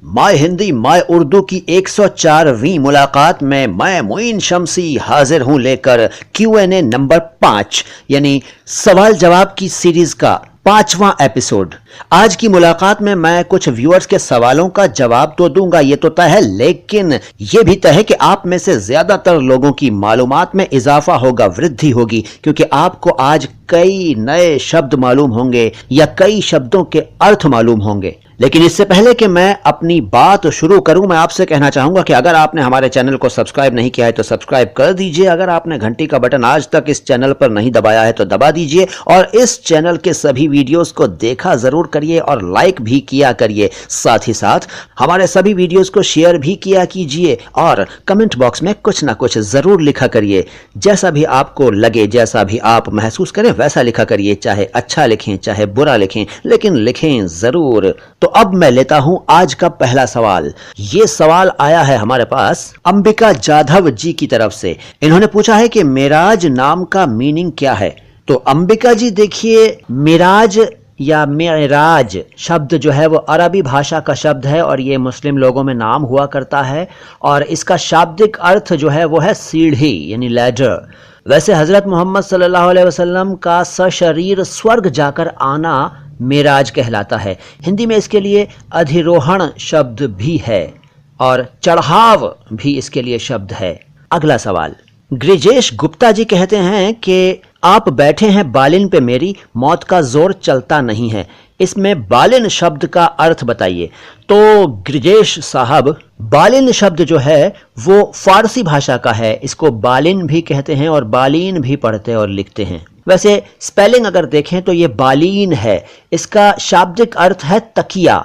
My Hindi my Urdu की 104वीं मुलाकात में मैं मोइन शम्सी हाजिर हूं लेकर Q&A नंबर 5 यानी सवाल जवाब की सीरीज का 5वां एपिसोड। आज की मुलाकात में मैं कुछ व्यूअर्स के सवालों का जवाब तो दूंगा, ये तो तय है, लेकिन ये भी तय है कि आप में से ज्यादातर लोगों की मालूमात में इजाफा होगा, वृद्धि होगी, क्योंकि आपको आज कई नए शब्द मालूम होंगे या कई शब्दों के अर्थ मालूम होंगे। लेकिन इससे पहले कि मैं अपनी बात शुरू करूं, मैं आपसे कहना चाहूंगा कि अगर आपने हमारे चैनल को सब्सक्राइब नहीं किया है तो सब्सक्राइब कर दीजिए। अगर आपने घंटी का बटन आज तक इस चैनल पर नहीं दबाया है तो दबा दीजिए और इस चैनल के सभी वीडियोस को देखा जरूर करिए और लाइक भी किया करिए। साथ ही साथ हमारे सभी वीडियोस को शेयर भी किया कीजिए और कमेंट बॉक्स में कुछ ना कुछ जरूर लिखा करिए। जैसा भी आपको लगे, जैसा भी आप महसूस करें वैसा लिखा करिए, चाहे अच्छा लिखें चाहे बुरा लिखें, लेकिन लिखें जरूर। तो अब मैं लेता हूं आज का पहला सवाल। ये सवाल आया है हमारे पास अंबिका जाधव जी की तरफ से। इन्होंने पूछा है कि मिराज नाम का मीनिंग क्या है। तो अंबिका जी देखिए, मिराज या मेराज शब्द जो है वो अरबी भाषा का शब्द है और ये मुस्लिम लोगों में नाम हुआ करता है और इसका शाब्दिक अर्थ जो है वो है सीढ़ी यानी लैडर। वैसे हजरत मोहम्मद सल्लल्लाहु अलैहि वसल्लम का सशरीर स्वर्ग जाकर आना मेराज कहलाता है। हिंदी में इसके लिए अधिरोहण शब्द भी है और चढ़ाव भी इसके लिए शब्द है। अगला सवाल, ग्रिजेश गुप्ता जी कहते हैं कि आप बैठे हैं बालिन पे मेरी, मौत का जोर चलता नहीं है। इसमें बालिन शब्द का अर्थ बताइए। तो ग्रिजेश साहब, बालिन शब्द जो है वो फारसी भाषा का है। इसको बालिन भी कहते हैं और बालीन भी पढ़ते और लिखते हैं। वैसे स्पेलिंग अगर देखें तो ये बालीन है। इसका शाब्दिक अर्थ है तकिया,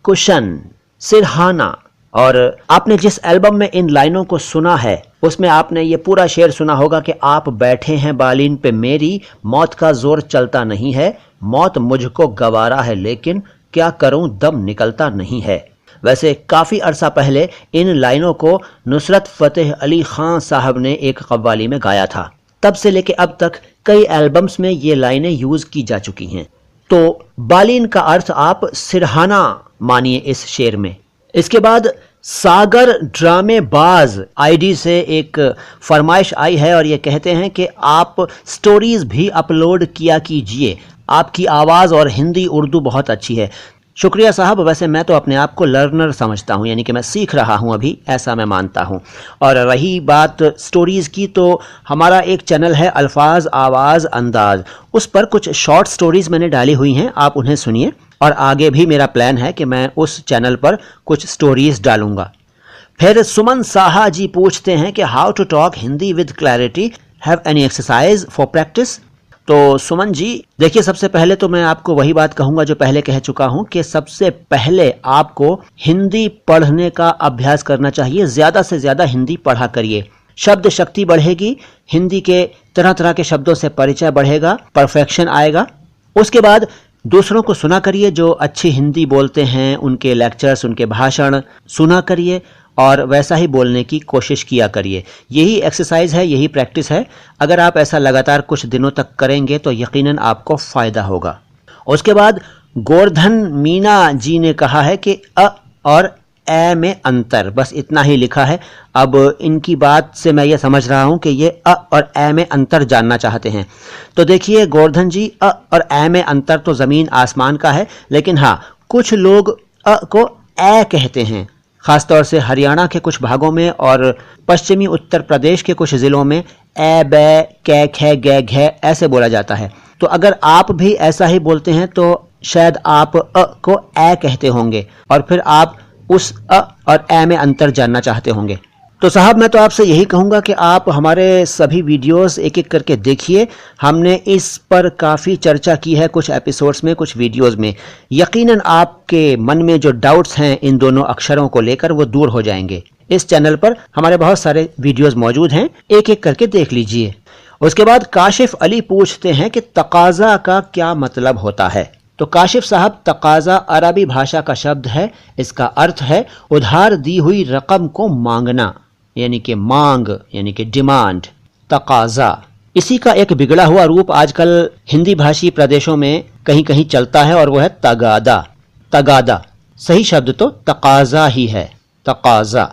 कुशन, सिरहाना। और आपने जिस एल्बम में इन लाइनों को सुना है उसमें आपने ये पूरा शेर सुना होगा कि आप बैठे हैं बालीन पे मेरी, मौत का जोर चलता नहीं है, मौत मुझको गवारा है लेकिन क्या करूं दम निकलता नहीं है। वैसे काफ़ी अरसा पहले इन लाइनों को नुसरत फतेह अली खान साहब ने एक कव्वाली में गाया था। तब से लेके अब तक कई एल्बम्स में ये लाइनें यूज की जा चुकी हैं। तो बालीन का अर्थ आप सिरहाना मानिए इस शेर में। इसके बाद सागर ड्रामेबाज आईडी से एक फरमाइश आई है और ये कहते हैं कि आप स्टोरीज भी अपलोड किया कीजिए, आपकी आवाज़ और हिंदी उर्दू बहुत अच्छी है। शुक्रिया साहब। वैसे मैं तो अपने आप को लर्नर समझता हूँ, यानी कि मैं सीख रहा हूँ अभी, ऐसा मैं मानता हूँ। और रही बात स्टोरीज़ की, तो हमारा एक चैनल है अल्फाज आवाज़ अंदाज, उस पर कुछ शॉर्ट स्टोरीज़ मैंने डाली हुई हैं, आप उन्हें सुनिए। और आगे भी मेरा प्लान है कि मैं उस चैनल पर कुछ स्टोरीज़ डालूंगा। फिर सुमन साहा जी पूछते हैं कि how to talk Hindi with clarity, have any exercise for practice. तो सुमन जी देखिए, सबसे पहले तो मैं आपको वही बात कहूंगा जो पहले कह चुका हूं कि सबसे पहले आपको हिंदी पढ़ने का अभ्यास करना चाहिए। ज़्यादा से ज़्यादा हिंदी पढ़ा करिए, शब्द शक्ति बढ़ेगी, हिंदी के तरह तरह के शब्दों से परिचय बढ़ेगा, परफेक्शन आएगा। उसके बाद दूसरों को सुना करिए जो अच्छी हिंदी बोलते हैं, उनके लेक्चर्स, उनके भाषण सुना करिए और वैसा ही बोलने की कोशिश किया करिए। यही एक्सरसाइज है, यही प्रैक्टिस है। अगर आप ऐसा लगातार कुछ दिनों तक करेंगे तो यकीनन आपको फ़ायदा होगा। उसके बाद गोवर्धन मीना जी ने कहा है कि अ और ए में अंतर, बस इतना ही लिखा है। अब इनकी बात से मैं ये समझ रहा हूँ कि ये अ और ए में अंतर जानना चाहते हैं। तो देखिए गोवर्धन जी, अ और ए में अंतर तो ज़मीन आसमान का है, लेकिन हाँ, कुछ लोग अ को ए कहते हैं। ख़ासतौर से हरियाणा के कुछ भागों में और पश्चिमी उत्तर प्रदेश के कुछ ज़िलों में ए, बे, कै, खे, गे, घे ऐसे बोला जाता है। तो अगर आप भी ऐसा ही बोलते हैं तो शायद आप अ को ए कहते होंगे और फिर आप उस अ और ए में अंतर जानना चाहते होंगे। तो साहब मैं तो आपसे यही कहूँगा कि आप हमारे सभी वीडियोस एक एक करके देखिए। हमने इस पर काफ़ी चर्चा की है कुछ एपिसोड्स में, कुछ वीडियोस में। यकीनन आपके मन में जो डाउट्स हैं इन दोनों अक्षरों को लेकर वो दूर हो जाएंगे। इस चैनल पर हमारे बहुत सारे वीडियोस मौजूद हैं, एक एक करके देख लीजिए। उसके बाद काशिफ अली पूछते हैं कि तकाजा का क्या मतलब होता है। तो काशिफ साहब, तकाजा अरबी भाषा का शब्द है। इसका अर्थ है उधार दी हुई रकम को मांगना, यानी कि मांग, यानी कि डिमांड, तकाजा। इसी का एक बिगड़ा हुआ रूप आजकल हिंदी भाषी प्रदेशों में कहीं कहीं चलता है और वो है तगादा। तगादा सही शब्द तो तकाजा ही है, तकाजा।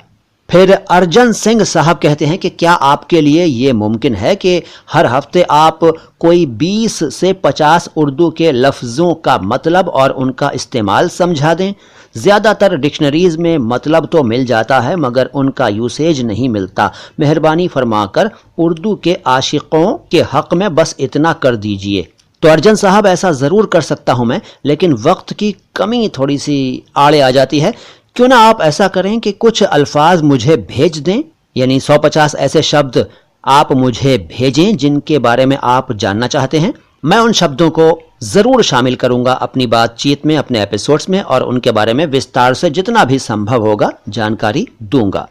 फिर अर्जन सिंह साहब कहते हैं कि क्या आपके लिए ये मुमकिन है कि हर हफ्ते आप कोई 20 से 50 उर्दू के लफ्ज़ों का मतलब और उनका इस्तेमाल समझा दें? ज़्यादातर डिक्शनरीज़ में मतलब तो मिल जाता है मगर उनका यूसेज नहीं मिलता। मेहरबानी फरमाकर उर्दू के आशिकों के हक़ में बस इतना कर दीजिए। तो अर्जन साहब, ऐसा ज़रूर कर सकता हूँ मैं, लेकिन वक्त की कमी थोड़ी सी आड़े आ जाती है। क्यों ना आप ऐसा करें कि कुछ अल्फाज मुझे भेज दें, यानी 150 ऐसे शब्द आप मुझे भेजें जिनके बारे में आप जानना चाहते हैं। मैं उन शब्दों को ज़रूर शामिल करूंगा अपनी बातचीत में, अपने एपिसोड्स में, और उनके बारे में विस्तार से जितना भी संभव होगा जानकारी दूंगा।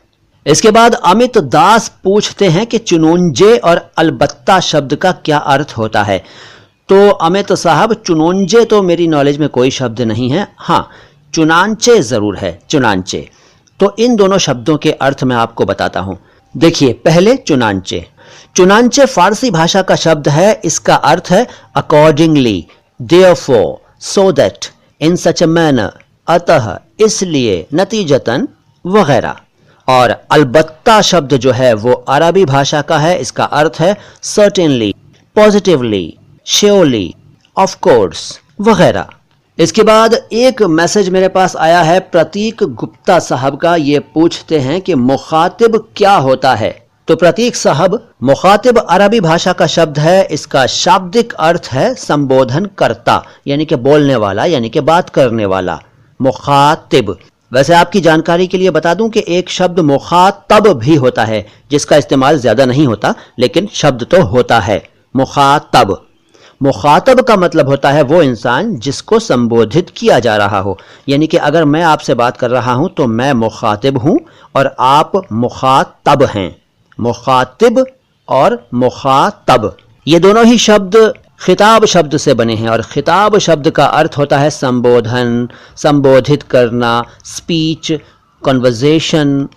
इसके बाद अमित दास पूछते हैं कि चुनूंजे और अलबत्ता शब्द का क्या अर्थ होता है। तो अमित साहब, चुनूंजे तो मेरी नॉलेज में कोई शब्द नहीं है, हाँ चुनांचे ज़रूर है, चुनांचे। तो इन दोनों शब्दों के अर्थ मैं आपको बताता हूं। देखिए, पहले चुनांचे। चुनांचे फारसी भाषा का शब्द है। इसका अर्थ है accordingly, therefore, so that, in such a manner, अतः, इसलिए, नतीजतन वगैरह। और अलबत्ता शब्द जो है वो अरबी भाषा का है। इसका अर्थ है certainly, positively, surely, of course वगैरह। इसके बाद एक मैसेज मेरे पास आया है प्रतीक गुप्ता साहब का। ये पूछते हैं कि मुखातिब क्या होता है। तो प्रतीक साहब, मुखातिब अरबी भाषा का शब्द है। इसका शाब्दिक अर्थ है संबोधन करता, यानी कि बोलने वाला, यानी कि बात करने वाला, मुखातिब। वैसे आपकी जानकारी के लिए बता दूं कि एक शब्द मुखातब भी होता है जिसका इस्तेमाल ज्यादा नहीं होता, लेकिन शब्द तो होता है मुखातब। मुखातब का मतलब होता है वो इंसान जिसको संबोधित किया जा रहा हो। यानी कि अगर मैं आपसे बात कर रहा हूं तो मैं मुखातिब हूं और आप मुखातब हैं। मुखातिब और मुखातब, ये दोनों ही शब्द खिताब शब्द से बने हैं और खिताब शब्द का अर्थ होता है संबोधन, संबोधित करना, स्पीच, कन्वर्सेशन।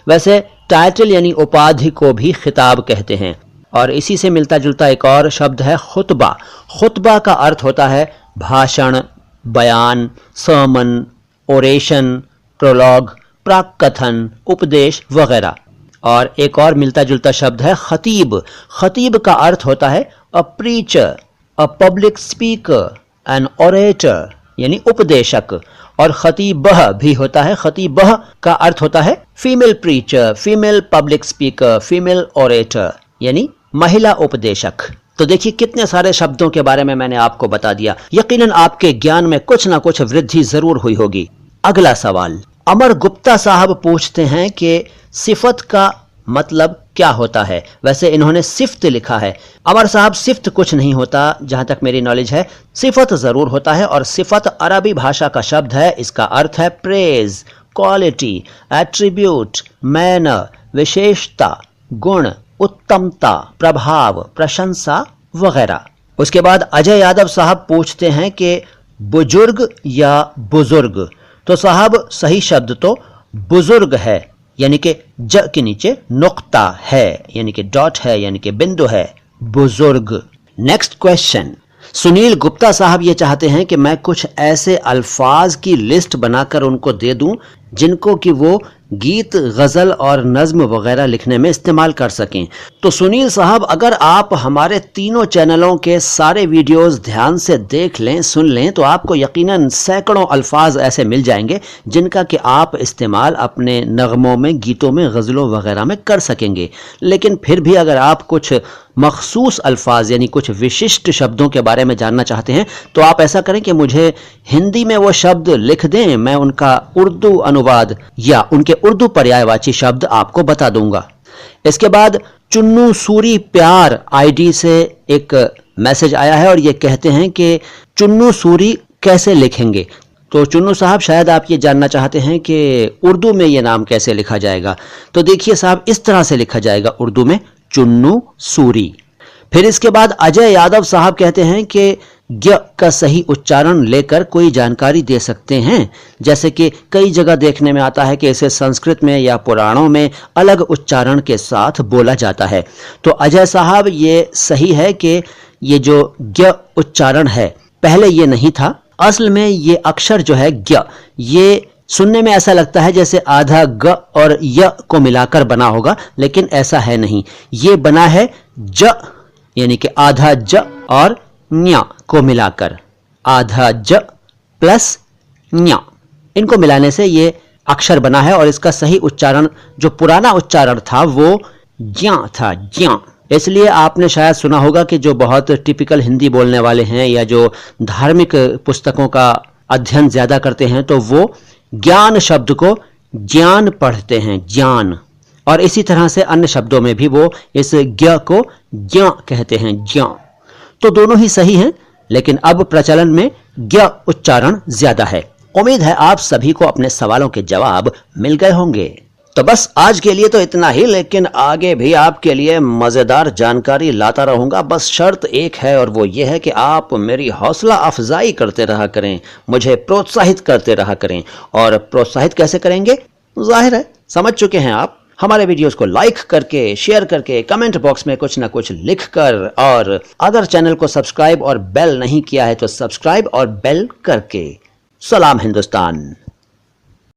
वैसे टाइटल यानी उपाधि को भी खिताब कहते हैं। और इसी से मिलता जुलता एक और शब्द है खुतबा। खुतबा का अर्थ होता है भाषण, बयान, सर्मन, ओरेशन, प्रोलॉग, प्राककथन, उपदेश वगैरह। और एक और मिलता जुलता शब्द है खतीब। खतीब का अर्थ होता है a preacher, a public speaker, an orator, यानी उपदेशक। और खतीबह भी होता है। खतीबह का अर्थ होता है female preacher, female public speaker, female orator, यानी महिला उपदेशक। तो देखिए कितने सारे शब्दों के बारे में मैंने आपको बता दिया। यकीनन आपके ज्ञान में कुछ ना कुछ वृद्धि जरूर हुई होगी। अगला सवाल अमर गुप्ता साहब पूछते हैं कि सिफत का मतलब क्या होता है। वैसे इन्होंने सिफ्त लिखा है। अमर साहब, सिफ्त कुछ नहीं होता जहां तक मेरी नॉलेज है। सिफत जरूर होता है और सिफत अरबी भाषा का शब्द है। इसका अर्थ है प्रेज, क्वालिटी, एट्रीब्यूट, मैनर, विशेषता, गुण, उत्तमता, प्रभाव, प्रशंसा वगैरह। उसके बाद अजय यादव साहब पूछते हैं कि बुजुर्ग या बुजुर्ग। तो साहब सही शब्द तो बुजुर्ग है, यानी कि ज के नीचे नुक्ता है, यानी कि डॉट है, यानी कि बिंदु है, बुजुर्ग। नेक्स्ट क्वेश्चन, सुनील गुप्ता साहब ये चाहते हैं कि मैं कुछ ऐसे अल्फाज की लिस्ट बनाकर उनको दे दूं जिनको कि वो गीत, गज़ल और नज़्म वगैरह लिखने में इस्तेमाल कर सकें। तो सुनील साहब, अगर आप हमारे तीनों चैनलों के सारे वीडियोस ध्यान से देख लें, सुन लें, तो आपको यकीनन सैकड़ों अल्फाज ऐसे मिल जाएंगे जिनका कि आप इस्तेमाल अपने नगमों में, गीतों में, गज़लों वगैरह में कर सकेंगे। लेकिन फिर भी अगर आप कुछ मखसूस अल्फाज यानी कुछ विशिष्ट शब्दों के बारे में जानना चाहते हैं तो आप ऐसा करें कि मुझे हिंदी में वो शब्द लिख दें, मैं उनका उर्दू अनुवाद या उनके उर्दू पर्यायवाची शब्द आपको बता दूंगा। इसके बाद चुन्नू सूरी प्यार आईडी से एक मैसेज आया है और ये कहते हैं कि चुन्नू सूरी कैसे लिखेंगे। तो चुन्नू साहब, शायद आप ये जानना चाहते हैं कि उर्दू में ये नाम कैसे लिखा जाएगा। तो देखिए साहब, इस तरह से लिखा जाएगा उर्दू में, चुन्नू सूरी। फिर इसके बाद अजय यादव साहब कहते हैं कि ग का सही उच्चारण लेकर कोई जानकारी दे सकते हैं। जैसे कि कई जगह देखने में आता है कि इसे संस्कृत में या पुराणों में अलग उच्चारण के साथ बोला जाता है। तो अजय साहब, ये सही है कि ये जो ग उच्चारण है पहले ये नहीं था असल में ये अक्षर जो है ज्ञ, ये सुनने में ऐसा लगता है जैसे आधा ग और य को मिलाकर बना होगा, लेकिन ऐसा है नहीं। ये बना है ज यानी कि आधा ज और न्या को मिलाकर, आधा ज प्लस न्या, इनको मिलाने से ये अक्षर बना है। और इसका सही उच्चारण, जो पुराना उच्चारण था, वो ज्या था, ज्या। इसलिए आपने शायद सुना होगा कि जो बहुत टिपिकल हिंदी बोलने वाले हैं या जो धार्मिक पुस्तकों का अध्ययन ज्यादा करते हैं, तो वो ज्ञान शब्द को ज्ञान पढ़ते हैं, ज्ञान। और इसी तरह से अन्य शब्दों में भी वो इस ज्ञ को ज्ञ कहते हैं, ज्ञ। तो दोनों ही सही हैं, लेकिन अब प्रचलन में ज्ञ उच्चारण ज्यादा है। उम्मीद है आप सभी को अपने सवालों के जवाब मिल गए होंगे। तो बस आज के लिए तो इतना ही, लेकिन आगे भी आपके लिए मजेदार जानकारी लाता रहूंगा। बस शर्त एक है, और वो ये है कि आप मेरी हौसला अफजाई करते रहा करें, मुझे प्रोत्साहित करते रहा करें। और प्रोत्साहित कैसे करेंगे, जाहिर है समझ चुके हैं आप। हमारे वीडियोस को लाइक करके, शेयर करके, कमेंट बॉक्स में कुछ ना कुछ लिखकर, और अगर चैनल को सब्सक्राइब और बेल नहीं किया है तो सब्सक्राइब और बेल करके। सलाम हिंदुस्तान।